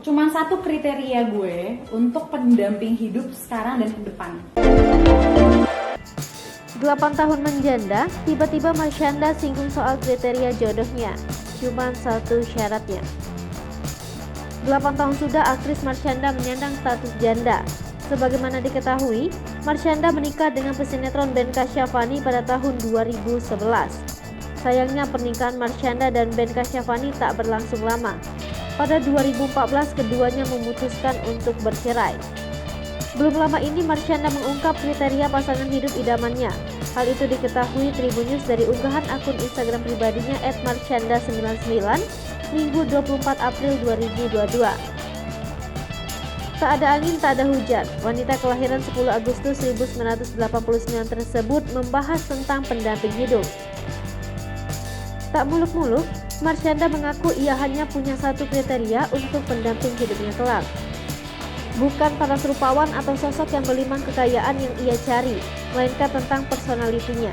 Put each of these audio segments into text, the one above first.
Cuman satu kriteria gue untuk pendamping hidup sekarang dan ke depan. 8 tahun menjanda, tiba-tiba Marshanda singgung soal kriteria jodohnya. Cuman satu syaratnya. 8 tahun sudah aktris Marshanda menyandang status janda. Sebagaimana diketahui, Marshanda menikah dengan pesinetron Ben Kasyafani pada tahun 2011. Sayangnya pernikahan Marshanda dan Ben Kasyafani tak berlangsung lama. Pada 2014 keduanya memutuskan untuk bercerai. Belum lama ini Marshanda mengungkap kriteria pasangan hidup idamannya. Hal itu diketahui Tribun News dari unggahan akun Instagram pribadinya @marshanda99 Minggu 24 April 2022. Tak ada angin, tak ada hujan. Wanita kelahiran 10 Agustus 1989 tersebut membahas tentang pendamping hidup. Tak muluk-muluk, Marshanda mengaku ia hanya punya satu kriteria untuk pendamping hidupnya kelak. Bukan para serupawan atau sosok yang berlimpah kekayaan yang ia cari, melainkan tentang personalitinya.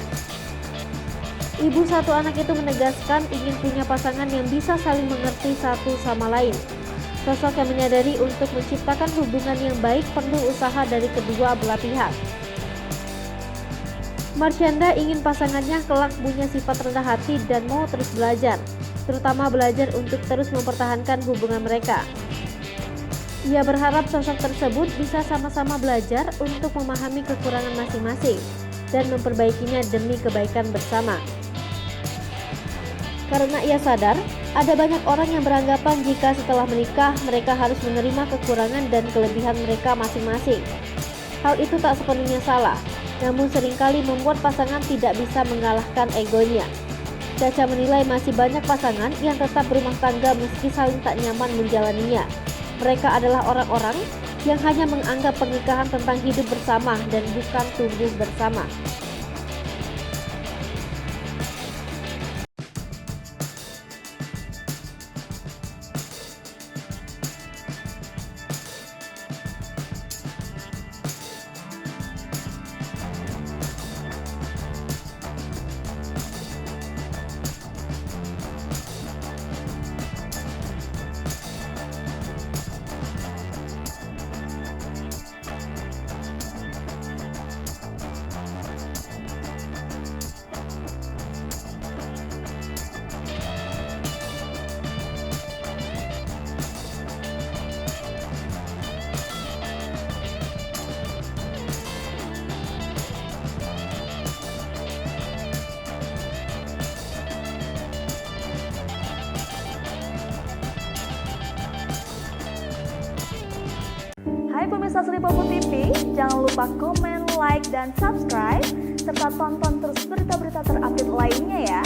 Ibu satu anak itu menegaskan ingin punya pasangan yang bisa saling mengerti satu sama lain. Sosok yang menyadari untuk menciptakan hubungan yang baik perlu usaha dari kedua belah pihak. Marshanda ingin pasangannya kelak punya sifat rendah hati dan mau terus belajar, terutama belajar untuk terus mempertahankan hubungan mereka. Ia berharap sosok tersebut bisa sama-sama belajar untuk memahami kekurangan masing-masing dan memperbaikinya demi kebaikan bersama. Karena ia sadar, ada banyak orang yang beranggapan jika setelah menikah mereka harus menerima kekurangan dan kelebihan mereka masing-masing. Hal itu tak sepenuhnya salah, namun seringkali membuat pasangan tidak bisa mengalahkan egonya. Caca menilai masih banyak pasangan yang tetap berumah tangga meski saling tak nyaman menjalaninya. Mereka adalah orang-orang yang hanya menganggap pernikahan tentang hidup bersama dan bukan tumbuh bersama. Hai pemirsa Sri Popo TV, jangan lupa komen, like, dan subscribe, serta tonton terus berita-berita terupdate lainnya ya.